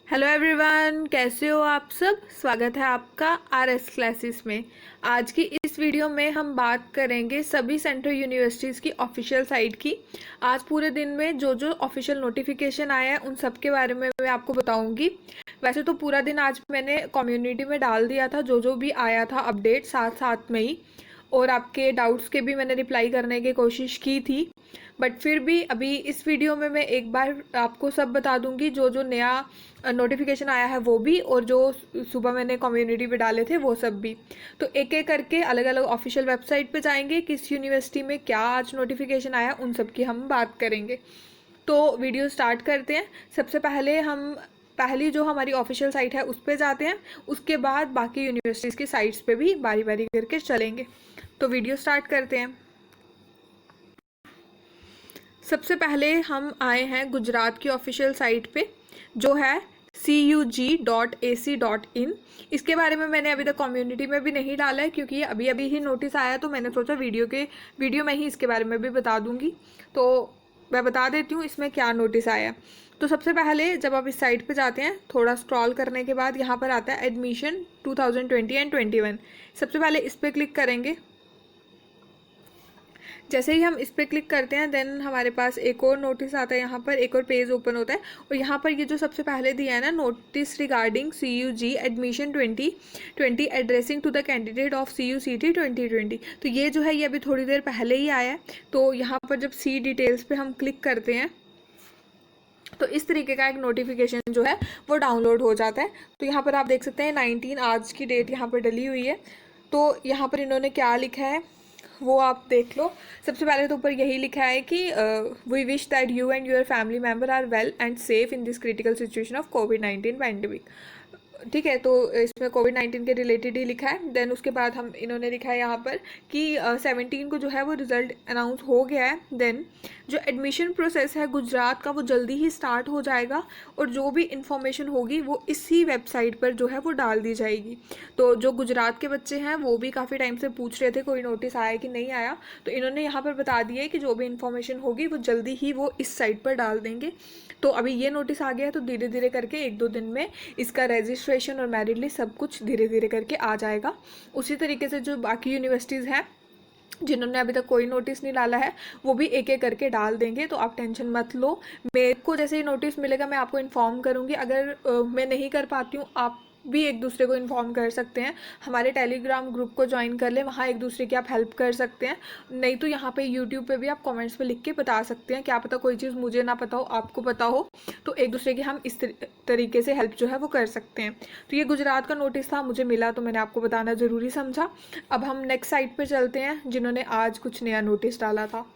Hello everyone, कैसे हो आप सब। स्वागत है आपका आरएस क्लासेस में। आज की इस वीडियो में हम बात करेंगे सभी सेंट्रल यूनिवर्सिटीज़ की ऑफिशियल साइट की। आज पूरे दिन में जो जो ऑफिशियल नोटिफिकेशन आया है उन सब के बारे में मैं आपको बताऊंगी। वैसे तो पूरा दिन आज मैंने कम्युनिटी में डाल दिया था जो जो भी आया था अपडेट साथ साथ में ही, और आपके डाउट्स के भी मैंने रिप्लाई करने की कोशिश की थी। बट फिर भी अभी इस वीडियो में मैं एक बार आपको सब बता दूंगी, जो जो नया नोटिफिकेशन आया है वो भी, और जो सुबह मैंने कम्युनिटी पे डाले थे वो सब भी। तो एक एक करके अलग अलग ऑफिशियल वेबसाइट पे जाएंगे, किस यूनिवर्सिटी में क्या आज नोटिफिकेशन आया उन सब की हम बात करेंगे। तो वीडियो स्टार्ट करते हैं। सबसे पहले हम पहली जो हमारी ऑफिशियल साइट है उस पर जाते हैं, उसके बाद बाकी यूनिवर्सिटीज़ की साइट्स पे भी बारी बारी करके चलेंगे। तो वीडियो स्टार्ट करते हैं। सबसे पहले हम आए हैं गुजरात की ऑफिशियल साइट पे, जो है cug.ac.in। इसके बारे में मैंने अभी तक कम्युनिटी में भी नहीं डाला है, क्योंकि ये अभी अभी ही नोटिस आया, तो मैंने सोचा वीडियो में ही इसके बारे में भी बता दूंगी। तो मैं बता देती हूँ इसमें क्या नोटिस आया। तो सबसे पहले जब आप इस साइट पे जाते हैं, थोड़ा स्क्रॉल करने के बाद यहाँ पर आता है एडमिशन 2020 एंड 21। सबसे पहले इस पर क्लिक करेंगे। जैसे ही हम इस पर क्लिक करते हैं देन हमारे पास एक और नोटिस आता है, यहाँ पर एक और पेज ओपन होता है, और यहाँ पर ये जो सबसे पहले दिया है ना, notice regarding CUG admission 2020 addressing to the candidate of CUCT 2020। तो ये जो है ये अभी थोड़ी देर पहले ही आया है। तो यहाँ पर जब सी डिटेल्स पे हम क्लिक करते हैं तो इस तरीके का एक नोटिफिकेशन जो है वो डाउनलोड हो जाता है। तो यहाँ पर आप देख सकते हैं 19 आज की डेट यहाँ पर डली हुई है। तो यहाँ पर इन्होंने क्या लिखा है वो आप देख लो। सबसे पहले तो ऊपर यही लिखा है कि we wish that you and your family member are well and safe in this critical situation of कोविड-19 पैंडेमिक। ठीक है, तो इसमें कोविड-19 के रिलेटेड ही लिखा है। देन उसके बाद हम इन्होंने लिखा है यहाँ पर कि 17 को जो है वो रिज़ल्ट अनाउंस हो गया है। देन जो एडमिशन प्रोसेस है गुजरात का वो जल्दी ही स्टार्ट हो जाएगा, और जो भी इंफॉर्मेशन होगी वो इसी वेबसाइट पर जो है वो डाल दी जाएगी। तो जो गुजरात के बच्चे हैं वो भी काफ़ी टाइम से पूछ रहे थे कोई नोटिस आया कि नहीं आया, तो इन्होंने यहाँ पर बता दिया है कि जो भी इंफॉर्मेशन होगी वो जल्दी ही वो इस साइट पर डाल देंगे। तो अभी ये नोटिस आ गया है, तो धीरे धीरे करके 1-2 दिन में इसका रजिस्ट्रेशन और मेरिट लिस्ट सब कुछ धीरे धीरे करके आ जाएगा। उसी तरीके से जो बाकी यूनिवर्सिटीज़ हैं जिन्होंने अभी तक कोई नोटिस नहीं डाला है वो भी एक एक करके डाल देंगे, तो आप टेंशन मत लो। मेरे को जैसे ही नोटिस मिलेगा मैं आपको इन्फॉर्म करूँगी। अगर मैं नहीं कर पाती हूँ, आप भी एक दूसरे को इन्फॉर्म कर सकते हैं। हमारे टेलीग्राम ग्रुप को ज्वाइन कर लें, वहाँ एक दूसरे की आप हेल्प कर सकते हैं। नहीं तो यहाँ पे यूट्यूब पे भी आप कमेंट्स पे लिख के बता सकते हैं, क्या पता कोई चीज़ मुझे ना पता हो आपको पता हो, तो एक दूसरे की हम इस तरीके से हेल्प जो है वो कर सकते हैं। तो ये गुजरात का नोटिस था, मुझे मिला तो मैंने आपको बताना ज़रूरी समझा। अब हम नेक्स्ट साइट पर चलते हैं जिन्होंने आज कुछ नया नोटिस डाला था।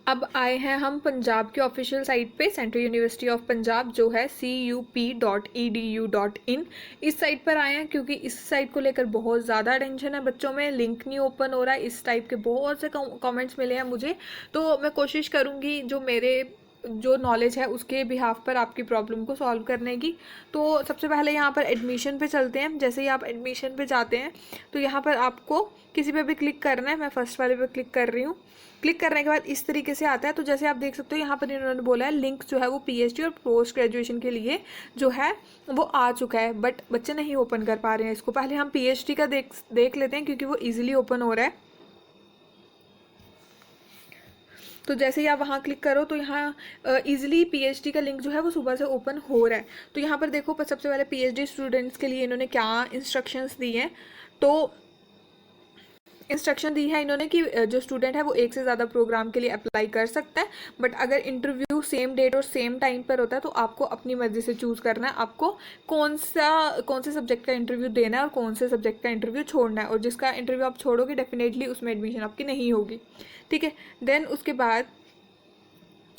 अब आए हैं हम पंजाब की ऑफिशियल साइट पे, सेंट्रल यूनिवर्सिटी ऑफ पंजाब, जो है cup.edu.in। इस साइट पर आए हैं क्योंकि इस साइट को लेकर बहुत ज़्यादा टेंशन है बच्चों में। लिंक नहीं ओपन हो रहा है, इस टाइप के बहुत से कमेंट्स मिले हैं मुझे। तो मैं कोशिश करूँगी जो मेरे जो नॉलेज है उसके बिहाफ पर आपकी प्रॉब्लम को सॉल्व करने की। तो सबसे पहले यहाँ पर एडमिशन पे चलते हैं। जैसे ही आप एडमिशन पे जाते हैं तो यहाँ पर आपको किसी पे भी क्लिक करना है। मैं फर्स्ट वाले पे क्लिक कर रही हूँ। क्लिक करने के बाद इस तरीके से आता है। तो जैसे आप देख सकते हो यहाँ पर इन्होंने बोला है लिंक जो है वो PhD और पोस्ट ग्रेजुएशन के लिए जो है वो आ चुका है, बट बच्चे नहीं ओपन कर पा रहे हैं इसको। पहले हम PhD का देख लेते हैं क्योंकि वो ईजिली ओपन हो रहा है। तो जैसे ही आप वहाँ क्लिक करो तो यहाँ ईजिली PhD का लिंक जो है वो सुबह से ओपन हो रहा है। तो यहाँ पर देखो, पर सबसे पहले PhD स्टूडेंट्स के लिए इन्होंने क्या इंस्ट्रक्शंस दी हैं। तो इंस्ट्रक्शन दी है इन्होंने कि जो स्टूडेंट है वो एक से ज़्यादा प्रोग्राम के लिए अप्लाई कर सकता है, बट अगर इंटरव्यू सेम डेट और सेम टाइम पर होता है तो आपको अपनी मर्जी से चूज़ करना है आपको कौन से सब्जेक्ट का इंटरव्यू देना है और कौन से सब्जेक्ट का इंटरव्यू छोड़ना है। और जिसका इंटरव्यू आप छोड़ोगे डेफिनेटली उसमें एडमिशन आपकी नहीं होगी। ठीक है, देन उसके बाद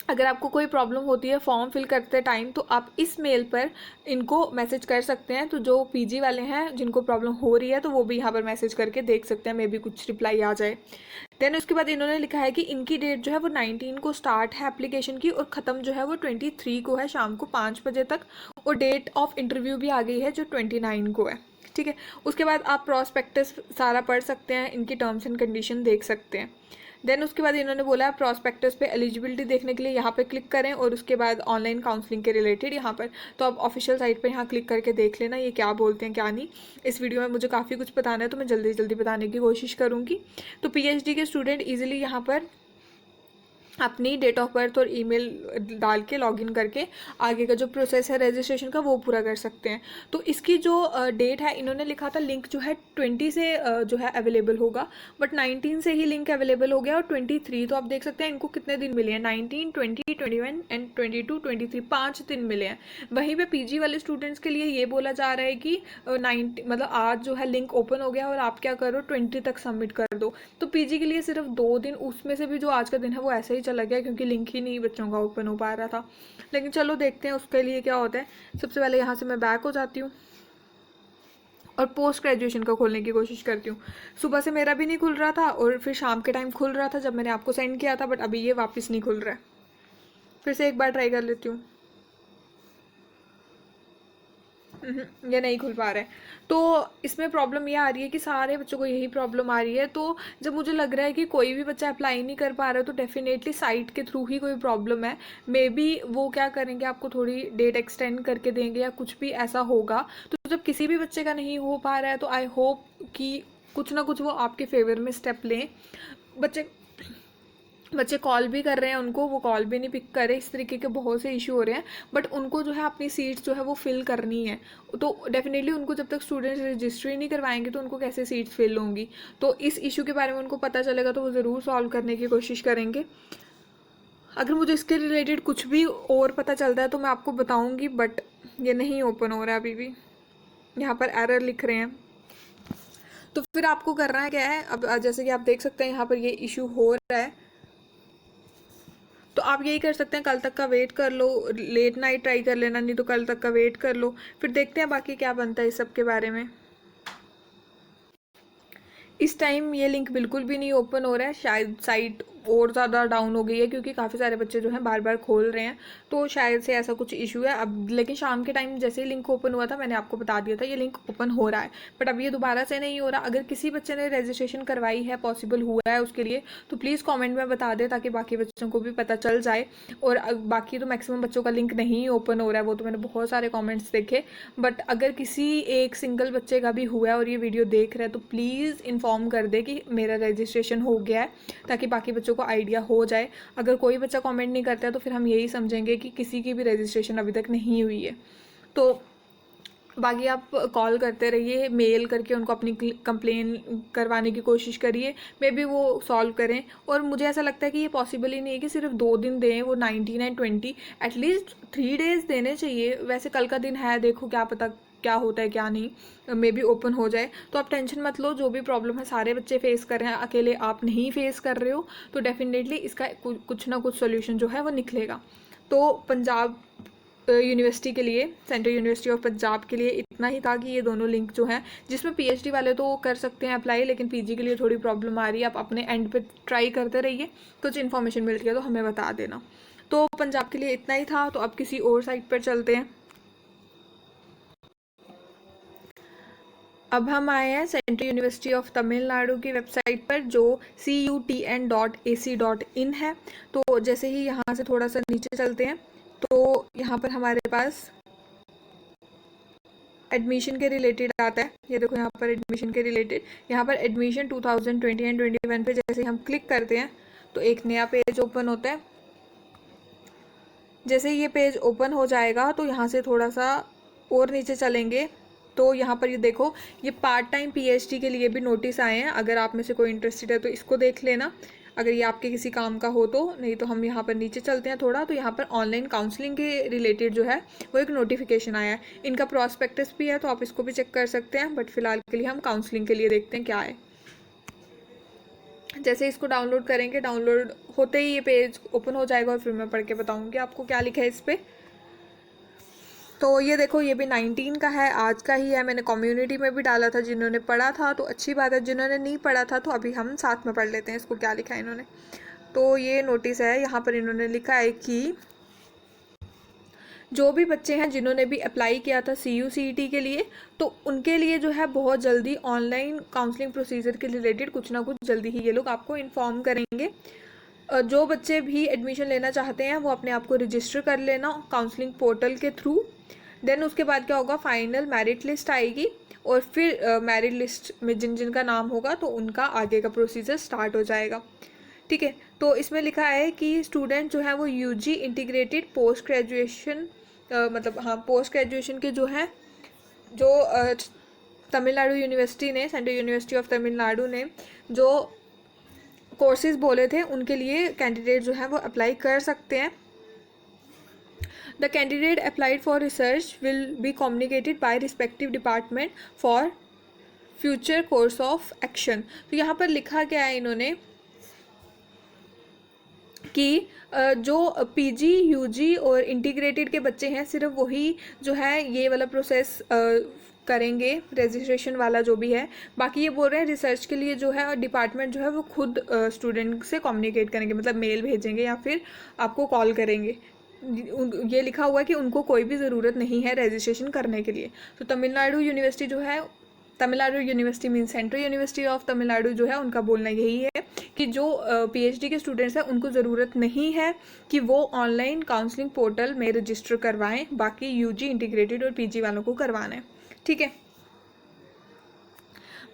अगर आपको कोई प्रॉब्लम होती है फॉर्म फिल करते टाइम तो आप इस मेल पर इनको मैसेज कर सकते हैं। तो जो PG वाले हैं जिनको प्रॉब्लम हो रही है तो वो भी यहाँ पर मैसेज करके देख सकते हैं, मे बी कुछ रिप्लाई आ जाए। देन उसके बाद इन्होंने लिखा है कि इनकी डेट जो है वो 19 को स्टार्ट है एप्लीकेशन की, और ख़त्म जो है वो 23 को है शाम को 5 बजे तक। और डेट ऑफ इंटरव्यू भी आ गई है जो 29 को है। ठीक है, उसके बाद आप प्रॉस्पेक्टस सारा पढ़ सकते हैं, इनकी टर्म्स एंड कंडीशन देख सकते हैं। देन उसके बाद इन्होंने बोला है प्रॉस्पेक्टस पे एलिजिबिलिटी देखने के लिए यहाँ पे क्लिक करें, और उसके बाद ऑनलाइन काउंसलिंग के रिलेटेड यहाँ पर, तो आप ऑफिशियल साइट पर यहाँ क्लिक करके देख लेना ये क्या बोलते हैं क्या नहीं। इस वीडियो में मुझे काफ़ी कुछ बताना है तो मैं जल्दी जल्दी बताने की कोशिश करूँगी। तो पीएचडी के स्टूडेंट ईजिली यहाँ पर अपनी डेट ऑफ बर्थ और ईमेल डाल के लॉगिन करके आगे का जो प्रोसेस है रजिस्ट्रेशन का वो पूरा कर सकते हैं। तो इसकी जो डेट है इन्होंने लिखा था लिंक जो है 20 से जो है अवेलेबल होगा, बट 19 से ही लिंक अवेलेबल हो गया और 23, तो आप देख सकते हैं इनको कितने दिन मिले हैं, 19, 20, 21 एंड 22, 23, 5 दिन मिले हैं। वहीं पे पीजी वाले स्टूडेंट्स के लिए ये बोला जा रहा है कि 90 मतलब आज जो है लिंक ओपन हो गया और आप क्या करो 20 तक सबमिट कर दो। तो पीजी के लिए सिर्फ 2 दिन, उसमें से भी जो आज का दिन है वो ऐसे ही चला गया क्योंकि लिंक ही नहीं बच्चों का ओपन हो पा रहा था। लेकिन चलो देखते हैं उसके लिए क्या होता है। सबसे पहले यहाँ से मैं बैक हो जाती हूँ और पोस्ट ग्रेजुएशन का खोलने की कोशिश करती हूँ। सुबह से मेरा भी नहीं खुल रहा था और फिर शाम के टाइम खुल रहा था जब मैंने आपको सेंड किया था, बट अभी ये वापस नहीं खुल रहा है। फिर से एक बार ट्राई कर लेती हूँ। ये नहीं खुल पा रहा है। तो इसमें प्रॉब्लम ये आ रही है कि सारे बच्चों को यही प्रॉब्लम आ रही है। तो जब मुझे लग रहा है कि कोई भी बच्चा अप्लाई नहीं कर पा रहा है तो डेफिनेटली साइट के थ्रू ही कोई प्रॉब्लम है। मे बी वो क्या करेंगे, आपको थोड़ी डेट एक्सटेंड करके देंगे या कुछ भी ऐसा होगा। तो जब किसी भी बच्चे का नहीं हो पा रहा है तो आई होप कि कुछ ना कुछ वो आपके फेवर में स्टेप लें। बच्चे कॉल भी कर रहे हैं, उनको वो कॉल भी नहीं पिक कर रहे, इस तरीके के बहुत से इशू हो रहे हैं। बट उनको जो है अपनी सीट्स जो है वो फिल करनी है। तो डेफिनेटली उनको जब तक स्टूडेंट्स रजिस्ट्री नहीं करवाएंगे तो उनको कैसे सीट्स फिल होंगी। तो इस इशू के बारे में उनको पता चलेगा तो वो ज़रूर सॉल्व करने की कोशिश करेंगे। अगर मुझे इसके रिलेटेड कुछ भी और पता चलता है तो मैं आपको बताऊँगी, बट ये नहीं ओपन हो रहा है अभी भी। यहाँ पर एरर लिख रहे हैं। तो फिर आपको करना है क्या है, अब जैसे कि आप देख सकते हैं यहाँ पर ये इशू हो रहा है। तो आप यही कर सकते हैं, कल तक का वेट कर लो, लेट नाइट ट्राई कर लेना, नहीं तो कल तक का वेट कर लो। फिर देखते हैं बाकी क्या बनता है इस सब के बारे में। इस टाइम ये लिंक बिल्कुल भी नहीं ओपन हो रहा है, शायद साइट और ज़्यादा डाउन हो गई है क्योंकि काफ़ी सारे बच्चे जो हैं बार बार खोल रहे हैं, तो शायद से ऐसा कुछ इशू है अब। लेकिन शाम के टाइम जैसे ही लिंक ओपन हुआ था मैंने आपको बता दिया था ये लिंक ओपन हो रहा है, बट अब ये दोबारा से नहीं हो रहा। अगर किसी बच्चे ने रजिस्ट्रेशन करवाई है, पॉसिबल हुआ है उसके लिए, तो प्लीज़ कॉमेंट में बता दें ताकि बाकी बच्चों को भी पता चल जाए। और बाकी तो मैक्सिमम बच्चों का लिंक नहीं ओपन हो रहा है, वो तो मैंने बहुत सारे कॉमेंट्स देखे। बट अगर किसी एक सिंगल बच्चे का भी हुआ है और ये वीडियो देख रहा है तो प्लीज़ इन्फॉर्म कर दे कि मेरा रजिस्ट्रेशन हो गया है, ताकि बाकी बच्चों को आइडिया हो जाए। अगर कोई बच्चा कमेंट नहीं करता है तो फिर हम यही समझेंगे कि किसी की भी रजिस्ट्रेशन अभी तक नहीं हुई है। तो बाकी आप कॉल करते रहिए, मेल करके उनको अपनी कंप्लेन करवाने की कोशिश करिए, मे बी वो सॉल्व करें। और मुझे ऐसा लगता है कि ये पॉसिबल ही नहीं है कि सिर्फ 2 दिन दें, वो 19 एंड 20, एटलीस्ट 3 डेज़ देने चाहिए। वैसे कल का दिन है, देखो क्या पता क्या होता है क्या नहीं, मे बी ओपन हो जाए। तो आप टेंशन मत लो, जो भी प्रॉब्लम है सारे बच्चे फेस कर रहे हैं, अकेले आप नहीं फेस कर रहे हो। तो डेफिनेटली इसका कुछ ना कुछ सोल्यूशन जो है वो निकलेगा। तो पंजाब यूनिवर्सिटी के लिए, सेंट्रल यूनिवर्सिटी ऑफ पंजाब के लिए इतना ही था कि ये दोनों लिंक जो हैं, जिसमें पीएचडी वाले तो कर सकते हैं अप्लाई, लेकिन पीजी के लिए थोड़ी प्रॉब्लम आ रही है। आप अपने एंड पे ट्राई करते रहिए, कुछ इन्फॉर्मेशन मिलती है तो हमें बता देना। तो पंजाब के लिए इतना ही था। तो अब किसी और साइट पर चलते हैं। अब हम आए हैं सेंट्रल यूनिवर्सिटी ऑफ तमिलनाडु की वेबसाइट पर, जो CUTN.AC.in है। तो जैसे ही यहाँ से थोड़ा सा नीचे चलते हैं तो यहाँ पर हमारे पास एडमिशन के रिलेटेड आता है। ये देखो यहाँ पर एडमिशन के रिलेटेड, यहाँ पर एडमिशन 2020 एंड 21 पे जैसे हम क्लिक करते हैं तो एक नया पेज ओपन होता है। जैसे ये पेज ओपन हो जाएगा तो यहाँ से थोड़ा सा और नीचे चलेंगे तो यहाँ पर ये देखो, ये पार्ट टाइम पीएचडी के लिए भी नोटिस आए हैं। अगर आप में से कोई इंटरेस्टेड है तो इसको देख लेना, अगर ये आपके किसी काम का हो तो। नहीं तो हम यहाँ पर नीचे चलते हैं थोड़ा, तो यहाँ पर ऑनलाइन काउंसलिंग के रिलेटेड जो है वो एक नोटिफिकेशन आया है। इनका प्रॉस्पेक्टस भी है तो आप इसको भी चेक कर सकते हैं, बट फिलहाल के लिए हम काउंसलिंग के लिए देखते हैं क्या है। जैसे इसको डाउनलोड करेंगे, डाउनलोड होते ही ये पेज ओपन हो जाएगा और फिर मैं पढ़ के बताऊँगी आपको क्या लिखा है इस पर। तो ये देखो, ये भी 19 का है, आज का ही है। मैंने कम्युनिटी में भी डाला था, जिन्होंने पढ़ा था तो अच्छी बात है, जिन्होंने नहीं पढ़ा था तो अभी हम साथ में पढ़ लेते हैं इसको क्या लिखा है इन्होंने। तो ये नोटिस है, यहाँ पर इन्होंने लिखा है कि जो भी बच्चे हैं जिन्होंने भी अप्लाई किया था CUCET के लिए, तो उनके लिए जो है बहुत जल्दी ऑनलाइन काउंसलिंग प्रोसीजर के रिलेटेड कुछ ना कुछ जल्दी ही ये लोग आपको इन्फॉर्म करेंगे। जो बच्चे भी एडमिशन लेना चाहते हैं वो अपने आप को रजिस्टर कर लेना काउंसलिंग पोर्टल के थ्रू। देन उसके बाद क्या होगा, फाइनल मेरिट लिस्ट आएगी और फिर मेरिट लिस्ट में जिन जिन का नाम होगा तो उनका आगे का प्रोसीजर स्टार्ट हो जाएगा। ठीक है, तो इसमें लिखा है कि स्टूडेंट जो है वो UG इंटीग्रेटेड पोस्ट ग्रेजुएशन, मतलब हाँ पोस्ट ग्रेजुएशन के जो है जो तमिलनाडु यूनिवर्सिटी ने, सेंट्रल यूनिवर्सिटी ऑफ तमिलनाडु ने जो कोर्सेज बोले थे उनके लिए कैंडिडेट जो है वो अप्लाई कर सकते हैं। The candidate applied for research will be communicated bye respective department for future course of action. तो यहाँ पर लिखा गया है इन्होंने कि जो PG UG और इंटीग्रेटेड के बच्चे हैं सिर्फ वही जो है ये वाला प्रोसेस करेंगे, रजिस्ट्रेशन वाला जो भी है। बाकी ये बोल रहे हैं रिसर्च के लिए जो है डिपार्टमेंट जो है वो खुद स्टूडेंट से कम्युनिकेट करेंगे, मतलब मेल भेजेंगे या फिर आपको कॉल करेंगे। ये लिखा हुआ है कि उनको कोई भी ज़रूरत नहीं है रजिस्ट्रेशन करने के लिए। तो तमिलनाडु यूनिवर्सिटी जो है, Tamil Nadu university mean central university of Tamil Nadu जो है उनका बोलना यही है कि जो PhD के स्टूडेंट्स हैं उनको ज़रूरत नहीं है कि वो ऑनलाइन काउंसलिंग पोर्टल में रजिस्टर करवाएं, बाकी UG इंटीग्रेटेड और PG वालों को करवाना है। ठीक है,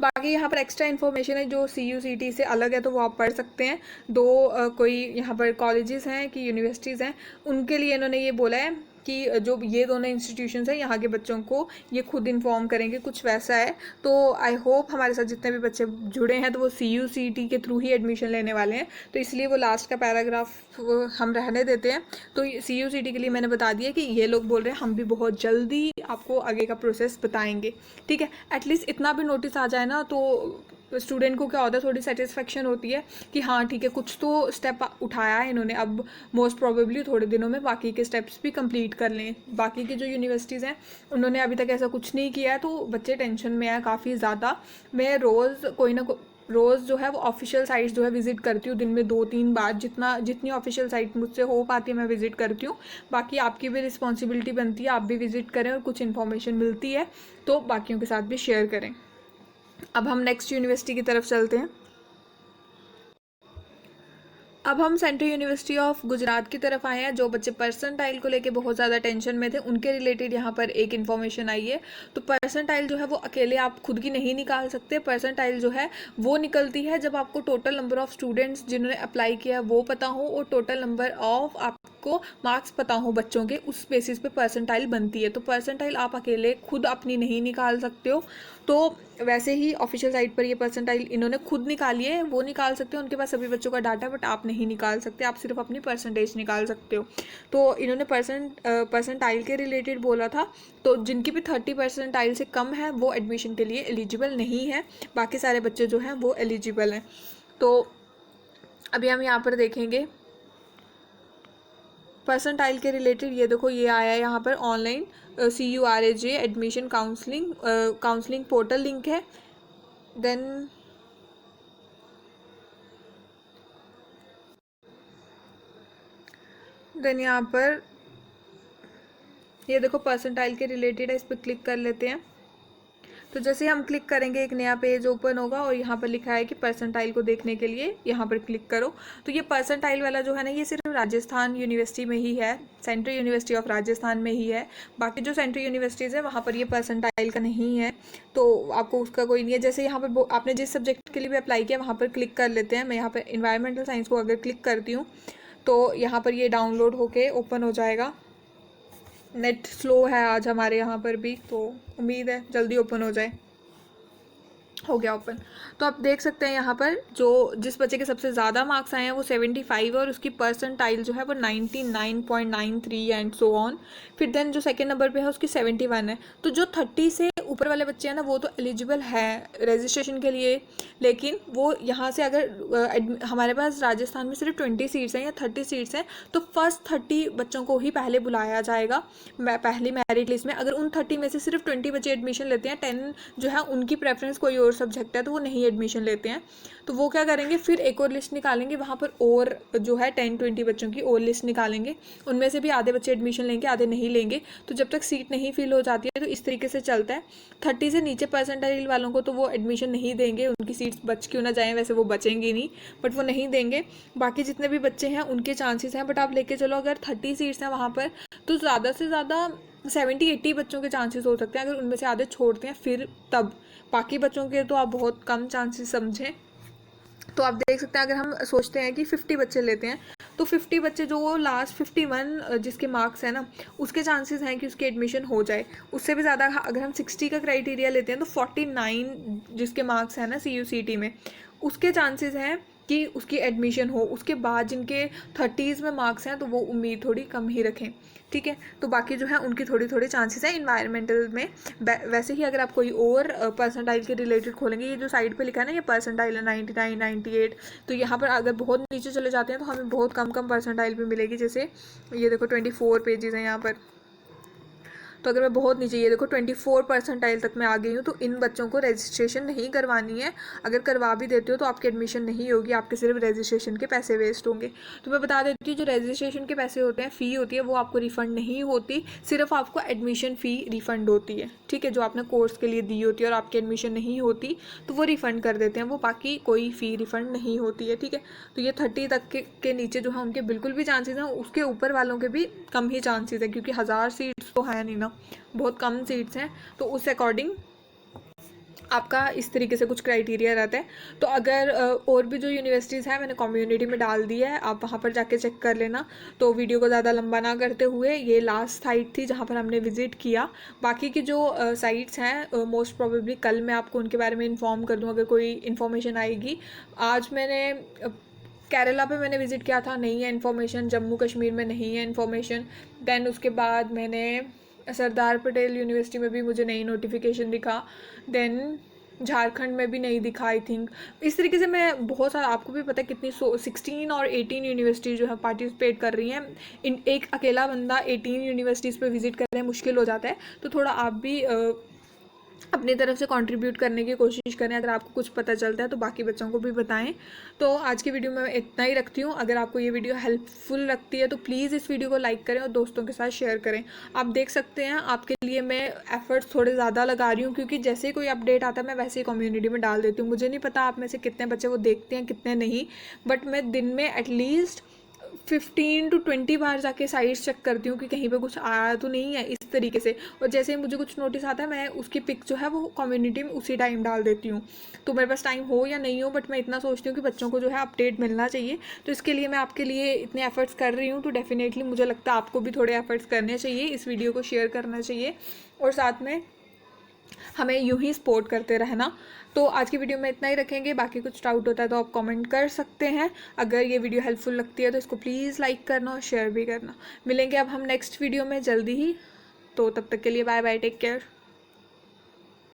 बाकी यहाँ पर एक्स्ट्रा इन्फॉर्मेशन है जो CUCET से अलग है तो वो आप पढ़ सकते हैं। कोई यहाँ पर कॉलेजेस हैं कि यूनिवर्सिटीज़ हैं उनके लिए इन्होंने ये बोला है कि जो ये दोनों इंस्टीट्यूशंस हैं यहाँ के बच्चों को ये खुद इन्फॉर्म करेंगे, कुछ वैसा है। तो आई होप हमारे साथ जितने भी बच्चे जुड़े हैं तो वो CUCET के थ्रू ही एडमिशन लेने वाले हैं, तो इसलिए वो लास्ट का पैराग्राफ हम रहने देते हैं। तो CUCET के लिए मैंने बता दिया कि ये लोग बोल रहे हैं हम भी बहुत जल्दी आपको आगे का प्रोसेस बताएंगे। ठीक है, एटलीस्ट इतना भी नोटिस आ जाए ना तो स्टूडेंट को क्या होता है, थोड़ी सेटिस्फेक्शन होती है कि हाँ ठीक है कुछ तो स्टेप उठाया है इन्होंने, अब मोस्ट प्रोबेबली थोड़े दिनों में बाकी के स्टेप्स भी कंप्लीट कर लें। बाकी की जो यूनिवर्सिटीज़ हैं उन्होंने अभी तक ऐसा कुछ नहीं किया है, तो बच्चे टेंशन में है काफ़ी ज़्यादा। मैं रोज़ जो है वो ऑफिशियल साइट्स जो है विज़िट करती हूँ, दिन में 2-3 बार, जितनी ऑफिशियल साइट मुझसे हो पाती है मैं विज़िट करती हूँ। बाकी आपकी भी रिस्पॉन्सिबिलिटी बनती है, आप भी विज़िट करें और कुछ इन्फॉर्मेशन मिलती है तो बाकियों के साथ भी शेयर करें। अब हम नेक्स्ट यूनिवर्सिटी की तरफ चलते हैं। अब हम सेंट्रल यूनिवर्सिटी ऑफ गुजरात की तरफ आए हैं। जो बच्चे परसेंटाइल को लेके बहुत ज़्यादा टेंशन में थे उनके रिलेटेड यहाँ पर एक इन्फॉर्मेशन आई है। तो परसेंटाइल जो है वो अकेले आप खुद की नहीं निकाल सकते। परसेंटाइल जो है वो निकलती है जब आपको टोटल नंबर ऑफ स्टूडेंट्स जिन्होंने अप्लाई किया वो पता हो और टोटल नंबर ऑफ आपको मार्क्स पता हो बच्चों के, उस बेसिस पे परसेंटाइल बनती है। तो परसेंटाइल आप अकेले खुद अपनी नहीं निकाल सकते हो। तो वैसे ही ऑफिशियल साइट पर ये परसेंटाइल इन्होंने खुद निकाली है, वो निकाल सकते हो, उनके पास सभी बच्चों का डाटा, बट आप नहीं निकाल सकते, आप सिर्फ अपनी परसेंटेज निकाल सकते हो। तो इन्होंने परसेंटाइल के रिलेटेड बोला था। तो जिनकी भी 30 परसेंटाइल से कम है वो एडमिशन के लिए एलिजिबल नहीं है, बाकी सारे बच्चे जो हैं वो एलिजिबल हैं। तो अभी हम यहाँ पर देखेंगे परसेंटाइल के रिलेटेड। ये देखो ये आया है यहाँ पर online CURAJ admission counselling portal link है। देन यहाँ पर ये देखो परसेंटाइल के रिलेटेड है, इस पर क्लिक कर लेते हैं। तो जैसे हम क्लिक करेंगे एक नया पेज ओपन होगा और यहाँ पर लिखा है कि परसेंटाइल को देखने के लिए यहाँ पर क्लिक करो। तो ये परसेंटाइल वाला जो है ना ये सिर्फ राजस्थान यूनिवर्सिटी में ही है, सेंट्रल यूनिवर्सिटी ऑफ राजस्थान में ही है। बाकी जो सेंट्रल यूनिवर्सिटीज़ है वहाँ पर ये परसेंटाइल का नहीं है, तो आपको उसका कोई नहीं है। जैसे यहाँ पर आपने जिस सब्जेक्ट के लिए भी अप्लाई किया वहाँ पर क्लिक कर लेते हैं। मैं यहाँ पर इन्वायरमेंटल साइंस को अगर क्लिक करती हूँ तो यहाँ पर ये डाउनलोड होके ओपन हो जाएगा। नेट स्लो है आज हमारे यहाँ पर भी, तो उम्मीद है जल्दी ओपन हो जाए। हो गया ओपन। तो आप देख सकते हैं यहाँ पर जिस बच्चे के सबसे ज़्यादा मार्क्स आए हैं वो 75 है और उसकी परसेंटाइल जो है वो 99.93 एंड सो ऑन। फिर देन जो सेकंड नंबर पे है उसकी 71 है। तो जो 30 से ऊपर वाले बच्चे हैं ना वो तो एलिजिबल है रजिस्ट्रेशन के लिए, लेकिन वो यहाँ से अगर हमारे पास राजस्थान में सिर्फ 20 सीट्स हैं या 30 सीट्स हैं तो फर्स्ट 30 बच्चों को ही पहले बुलाया जाएगा पहली मेरिट लिस्ट में। अगर उन 30 में से सिर्फ 20 बच्चे एडमिशन लेते हैं, 10 जो है उनकी प्रेफरेंस कोई और सब्जेक्ट है तो वो नहीं एडमिशन लेते हैं, तो वो क्या करेंगे फिर एक और लिस्ट निकालेंगे, वहाँ पर और जो है 10-20 बच्चों की और लिस्ट निकालेंगे, उनमें से भी आधे बच्चे एडमिशन लेंगे आधे नहीं लेंगे। तो जब तक सीट नहीं फिल हो जाती है तो इस तरीके से चलता है। 30 से नीचे परसेंटाइल वालों को तो वो एडमिशन नहीं देंगे, उनकी सीट्स बच क्यों ना जाएँ, वैसे वो बचेंगी नहीं बट वो नहीं देंगे। बाकी जितने भी बच्चे हैं उनके चांसेस हैं, बट आप लेके चलो अगर 30 सीट्स हैं वहाँ पर तो ज़्यादा से ज़्यादा 70-80 बच्चों के चांसेस हो सकते हैं। अगर उनमें से आधे छोड़ते हैं फिर तब बाकी बच्चों के तो आप बहुत कम चांसेस समझें। तो आप देख सकते हैं अगर हम सोचते हैं कि 50 बच्चे लेते हैं तो 50 बच्चे जो लास्ट 51 जिसके मार्क्स हैं ना उसके चांसेस हैं कि उसकी एडमिशन हो जाए। उससे भी ज़्यादा अगर हम 60 का क्राइटेरिया लेते हैं तो 49 जिसके मार्क्स हैं ना CUCT में उसके चांसेस हैं कि उसकी एडमिशन हो। उसके बाद जिनके 30s में मार्क्स हैं तो वो उम्मीद थोड़ी कम ही रखें, ठीक है। तो बाकी जो है उनकी थोड़ी थोड़ी चांसेस हैं इन्वायरमेंटल में। वैसे ही अगर आप कोई और परसेंटाइल के रिलेटेड खोलेंगे, ये जो साइड पे लिखा है ना ये परसेंटाइल है 99, 98, तो यहाँ पर अगर बहुत नीचे चले जाते हैं तो हमें बहुत कम परसेंटाइल भी मिलेगी। जैसे ये देखो 24 पेजेस हैं यहाँ पर, तो अगर मैं बहुत नीचे ये देखो 24 परसेंटाइल तक मैं आ गई हूँ तो इन बच्चों को रजिस्ट्रेशन नहीं करवानी है। अगर करवा भी देते हो तो आपकी एडमिशन नहीं होगी, आपके सिर्फ रजिस्ट्रेशन के पैसे वेस्ट होंगे। तो मैं बता देती हूँ जो रजिस्ट्रेशन के पैसे होते हैं, फ़ी होती है, वो आपको रिफ़ंड नहीं होती, सिर्फ आपको एडमिशन फ़ी रिफ़ंड होती है, ठीक है। जो आपने कोर्स के लिए दी होती है और आपकी एडमिशन नहीं होती तो वो रिफ़ंड कर देते हैं, वो बाकी कोई फ़ी रिफ़ंड नहीं होती है, ठीक है। तो ये 30 तक के नीचे जो है उनके बिल्कुल भी चांसेस हैं, उसके ऊपर वालों के भी कम ही चांसेस है क्योंकि 1000 सीट्स तो है नहीं ना, बहुत कम सीट्स हैं। तो उस अकॉर्डिंग आपका इस तरीके से कुछ क्राइटेरिया रहता है। तो अगर और भी जो यूनिवर्सिटीज़ हैं मैंने कम्युनिटी में डाल दी है, आप वहाँ पर जाके चेक कर लेना। तो वीडियो को ज़्यादा लंबा ना करते हुए ये लास्ट साइट थी जहाँ पर हमने विज़िट किया। बाकी की जो साइट्स हैं मोस्ट प्रोबेबली कल मैं आपको उनके बारे में इन्फॉर्म कर दूँ अगर कोई इन्फॉर्मेशन आएगी। आज मैंने केरला पे मैंने विज़िट किया था, नहीं है इन्फॉर्मेशन, जम्मू कश्मीर में नहीं है इन्फॉर्मेशन। दैन उसके बाद मैंने सरदार पटेल यूनिवर्सिटी में भी मुझे नई नोटिफिकेशन दिखा, देन झारखंड में भी नहीं दिखा आई थिंक। इस तरीके से मैं बहुत सारा, आपको भी पता है कितनी 16 और 18 यूनिवर्सिटी जो है पार्टिसिपेट कर रही हैं। इन एक अकेला बंदा 18 यूनिवर्सिटीज़ पे विज़िट करना मुश्किल हो जाता है, तो थोड़ा आप भी अपनी तरफ से कंट्रीब्यूट करने की कोशिश करें। अगर आपको कुछ पता चलता है तो बाकी बच्चों को भी बताएं। तो आज की वीडियो में इतना ही रखती हूँ। अगर आपको ये वीडियो हेल्पफुल लगती है तो प्लीज़ इस वीडियो को लाइक करें और दोस्तों के साथ शेयर करें। आप देख सकते हैं आपके लिए मैं एफर्ट्स थोड़े ज़्यादा लगा रही हूँ क्योंकि जैसे ही कोई अपडेट आता है मैं वैसे ही कम्युनिटी में डाल देती हूँ। मुझे नहीं पता आप में से कितने बच्चे वो देखते हैं कितने नहीं, बट मैं दिन में एटलीस्ट 15 to 20 बार जाके साइट्स चेक करती हूँ कि कहीं पे कुछ आया तो नहीं है, इस तरीके से। और जैसे ही मुझे कुछ नोटिस आता है मैं उसकी पिक जो है वो कम्युनिटी में उसी टाइम डाल देती हूँ। तो मेरे पास टाइम हो या नहीं हो, बट मैं इतना सोचती हूँ कि बच्चों को जो है अपडेट मिलना चाहिए। तो इसके लिए मैं आपके लिए इतने एफर्ट्स कर रही हूँ। तो डेफिनेटली मुझे लगता है आपको भी थोड़े एफर्ट्स करने चाहिए, इस वीडियो को शेयर करना चाहिए और साथ में हमें यूं ही सपोर्ट करते रहना। तो आज की वीडियो में इतना ही रखेंगे। बाकी कुछ डाउट होता है तो आप कमेंट कर सकते हैं। अगर ये वीडियो हेल्पफुल लगती है तो इसको प्लीज़ लाइक करना और शेयर भी करना। मिलेंगे अब हम नेक्स्ट वीडियो में जल्दी ही। तो तब तक के लिए बाय बाय, टेक केयर।